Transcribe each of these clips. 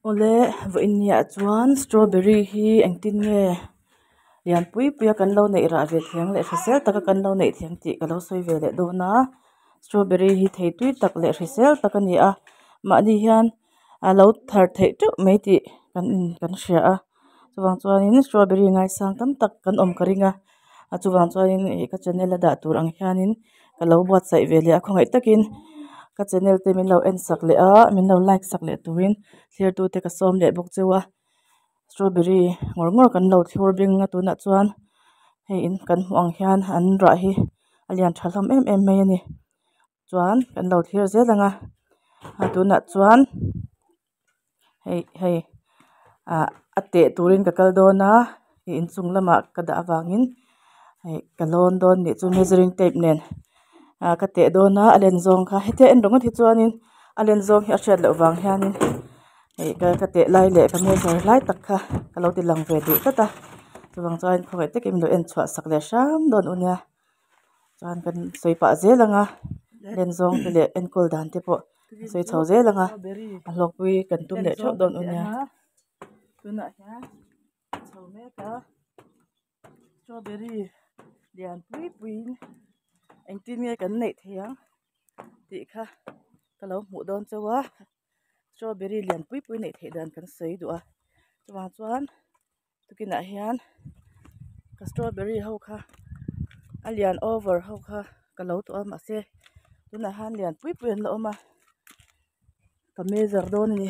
ole voin nia chuan strawberry hi engtin nge lian pui pui kan lo nei ra ve thiang le hrisel taka kan lo nei thiang ti ka lo soi ve le do na strawberry hi thei tui tak le hrisel tak ani a ma ni hian a lo thar thei tu mai ti kan hria a chuwang chuanin strawberry ngai sang tam tak kan om ka ringa a chuwang chuanin ka channel a dah tur ang hianin ka lo buat sai ve le a khongai takin ka channel te min lo en sak le a min lo like sak le turin clear tu te ka som le bok chewa strawberry ngor kan lo thlur bring a tuna chuan hei in kan hmu ang hian an ra hi alian thahlom em mai ani chuan kan lo thlir zelanga a tuna chuan hei ate turin ka kal dona in chung lama ka da awangin hei kalon don ni chu measuring tape nen ka te dona alen zong kha hete en rongot hi chuanin alen zong hi a hriat lo wang hianin hei ka te lai le ka measure lai tak kha ka lo ti lang ve du tata chuwang chuan khawai takin lo en chhuah sak le sham don unia chuan kan soipa zelanga len zong te le en kol dan te pawh soi chho zelanga a hlawkpui kan tum le theuh don unia tuna hian chho meka strawberry lian pui puin engtin nge kan nei thiang ti kha ka lo hmuh dawn chewa strawberry lian pui pui nei thei dan kan sei du a chuwang chuan tukinah hian ka strawberry ho kha a lian over ho kha ka lo tu a ma se tunah han lian pui pui an lo awm a ka measure dawn ani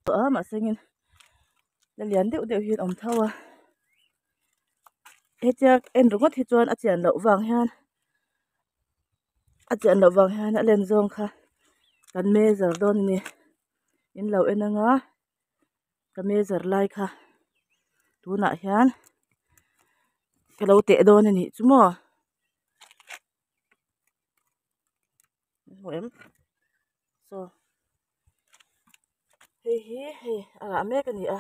to a ma sengin la lian deuh deuh hi an awm tho a hetia en rongot hi chuan a chian lo wang hian a len zong kha kan measure dawn ani in lo en anga ka measure lai kha tunah hian ka lo te dawn ani chumo em so hei a mek ani a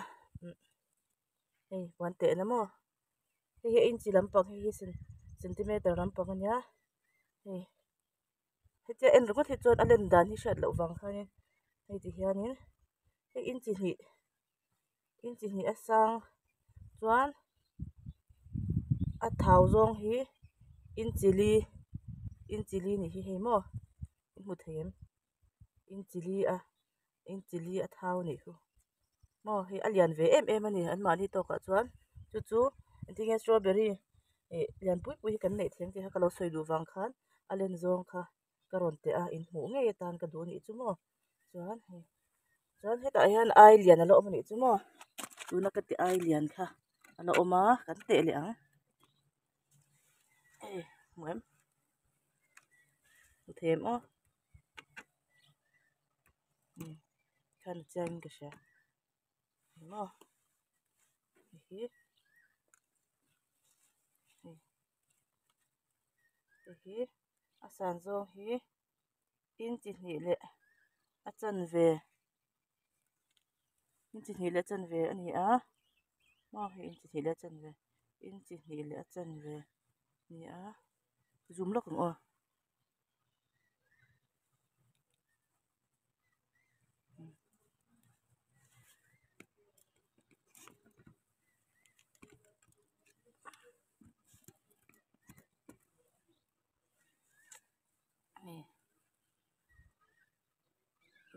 hei wan te na mo hei inchi lampang hei centimeter lampang ania hei hetia en rongot hi chuan a len dan hi hriat lo wang khanin hei ti hianin hei inchi hnih a sang chuan a thau zawng hi inchi li ni hi hei maw hmu thei em inchi li a thau ni hu maw hei a lian ve em ani an mah ni tawkah chuan chu entinge strawberry lian pui pui hi kan nei thiang ti kha ka lo soi du wang khan a len zawng kha ka rawn te a in hmuh ngei tan ka duh ni chu maw chuan hetah hian ai lian a lo awm ani chu maw tuna ka ti ai lian kha a lo awm a kan te le ang hmu em hmu thei em aw khan chiang ka hria hei maw hi a san zawng hi inchi hnih leh a chan ve ani a maw hei inchi hnih leh a chan ve ni a zoom lawk ang aw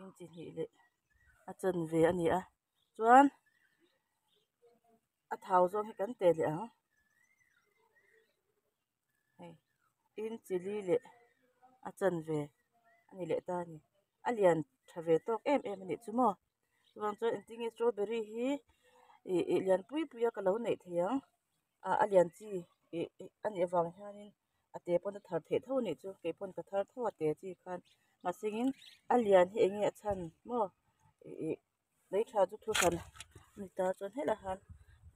inchi hnih leh a chan ve ani a chuan a thau zawng hi kan te le ang hei inchi li leh a chan ve ani leh ta ni a lian tha ve tawk em ani chu maw chuwang chuan entinge strawberry hi lian pui pui a ka lo nei thiang a lian chi ani awang hianin a te pawn a thar theih tho ni chu ke pawn ka thar tho a te chi khan masingin a lian hi enge a chan maw lei tha chu thu hran ni ta chuan helai han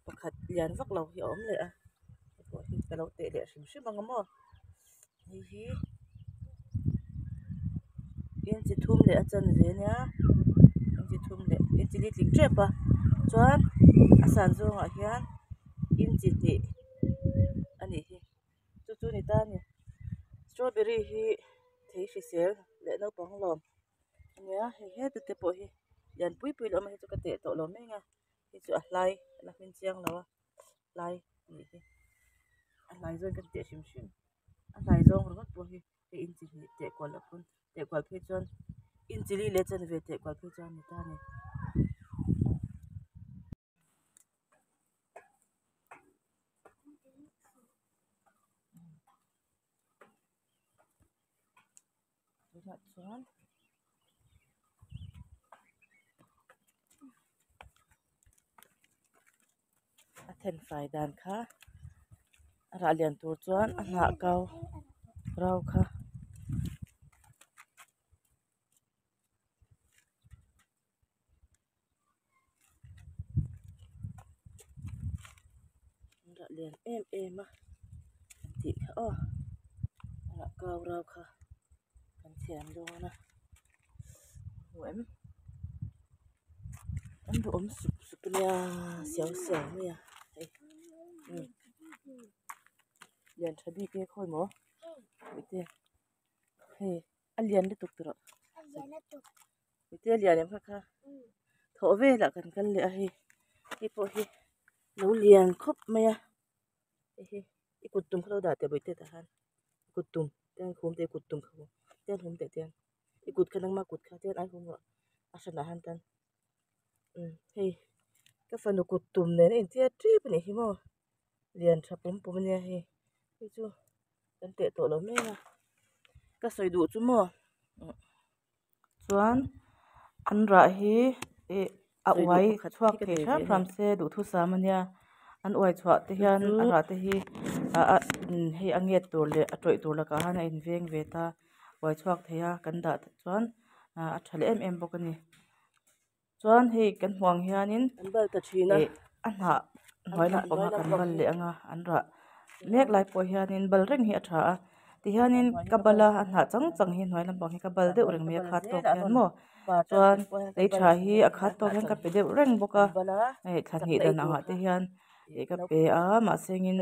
pakhat lian vak lo hi a awm le a pawh hi ka lo te leh hrim hrim anga maw hi inchi thum leh a chan ve nia inchi li tling tep a chuan a san zawngah hian inchi hnih ani hi chu ni ta ni strawberry hi thei hrisel leh naupang lawm ania hei he tu te pawh hi lian pui pui lo ma hi chu ka te to lo me nga hi chu a hlai la min chiang lo a hlai ni hi a hlai zon kan te shim shim a hlai zong ro po hi te in chi hi te kwal la pun te kwal phe chon in chi li le chen ve te kwal phe chon ni ta ni tuna chuan a then fai dan kha a ra lian tur chuan a hna kau rau kha ra lian em a ti kha o a kau rau kha kan thiam do na huam an do om sup sup nia xiao xiao nia ai lian thabi ke khoi mo ite he a lian de tuk tro ite lian em kha kha tho ve la kan le a hi po hi lo lian khop maya hi ikutum khlo da te boite ta han ikutum ten khum te ikutum kho ten hum te ten ikut khanang ma kut kha ten ai hum wa asana han tan hei ka fanu kutum ne in tia trip ni hi mo lian tha pum pum ne hi chu kan te to lo me na ka soi du chu mo chuan an ra hi a uai chuak the tha pram se du thu sa mania an uai chwa te hian a ra te hi hei anget tur le a troi tur la ka han a in veng ve ta uai chuak theya kan da chuan a thale em bok ani chuan hei kan huang hianin an bal ta thina a hna hnuai lampang a kan bal le anga an ra mek lai po hianin bal reng hi a tha a ti hianin kabala a hna chang chang hi hnuai lampang hi ka bal deuh reng me khat tok hian mo chuan lei tha hi a khat tok hian ka pe deuh reng boka hei thla hnih dan anga te hian ka pe a ma sengin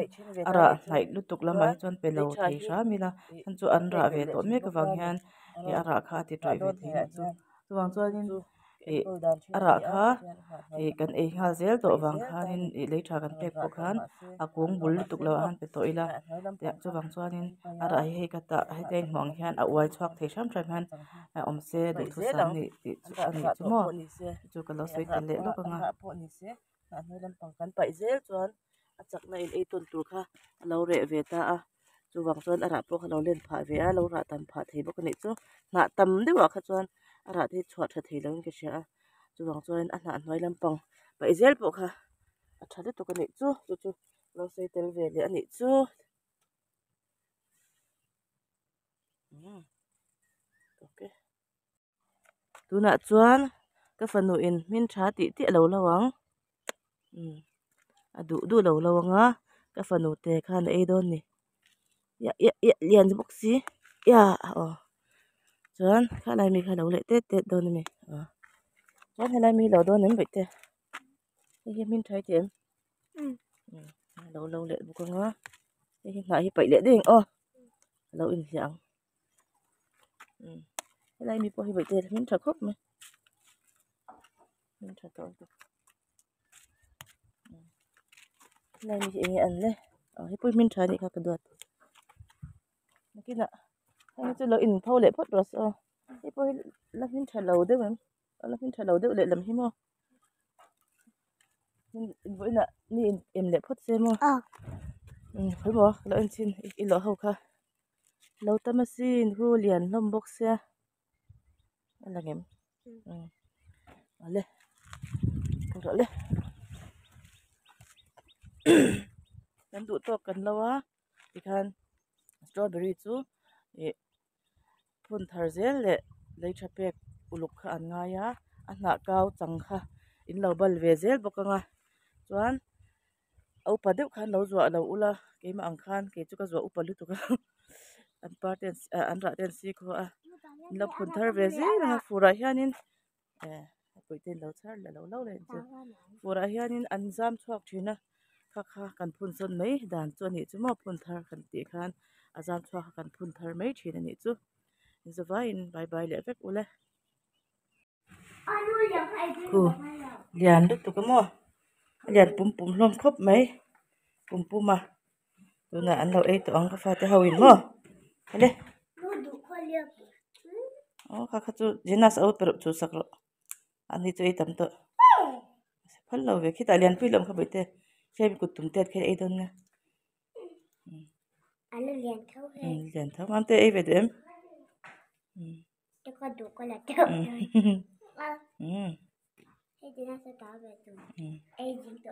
ara hnai lutuk lama hi chuan pe lo thei hra mina chan chu an ra ve to mek awang hian ara kha ti trai ve thei chu chuwang chuanin ara kha kan ngal zel to wang khanin lei tha kan pek po khan a kung bul lutuk lo han pe to ila ya chuwang chuanin ara hi ka ta hai ten hmang hian a uai chuak thei sham thram han om se du thu sam ni ti chu ani chu mo chu ka lo soi tel le lo ka nga a hnuai lampang kan pai zel chuan a chakna in ei ton tur kha a lo re ve ta a chuwang chuan ara pawh a lo len pha ve a lo ra tam pha thei bawk ani chu hna tam deuh a kha chuan ara te chhuat tha thei lo in ka hria a chuwang chuan a hna hnuai lampang pai zel pawh kha a tha de tuk ani chu chu lo soi tel ve le ani chu okay tuna chuan ka fanu in min tha ti ti lo lawang adu du lo lawanga ka fanu te khan ei don ni ya lian box si ya chuan kha lai mi kha lo le te don ni chuan helai mi lo don nem bite hi min thai tem lo le bukanga hi nga hi pai le ding lo in hiang helai mi po hi bite min tha khop me min tha to helai mi hi an le hi po min tha ni kha ka dot kina hi chu lo in pho le phot ros hi po la min tha lo de mem la min tha lo de le lam hi mo in voina ni em le phot se mo phoi mo lo in chin i lo ho kha lo tamasin hu lian lom box se ala ngem ale ko le kan du to kan lawa ikhan strawberry chu phun thar zel le lei tha pek uluk kha an nga ya a hna kau chang kha in lo bal ve zel bokanga chuan au pa deuh khan lo zuah lo ula keima ang khan ke chu ka zuah upa lu tuka an parten an ra ten si kho a lo phun thar ve zel na fura hianin poiten lo char la lo le chu fura hianin an zam chuak thina kha kan phun son mai dan chu ni chu mo phun thar kan ti khan azam chuak kan phun thar mai thina ni chu zawai in bye bye le vek ule Ku lian lu tu kamo lian pum lom khop mai pum ma tu na an lo ei to ang ka fa te hawin mo ale ka chu jenas out per chu sakro ani chu ei tam to phal lo ve khita lian pui lom kha bete sem ku tum te khe ei don na Ano lian thau he lian thau am te ei ve dem to ka du ko la to Hey, dina sa tabe to. Hey, jing to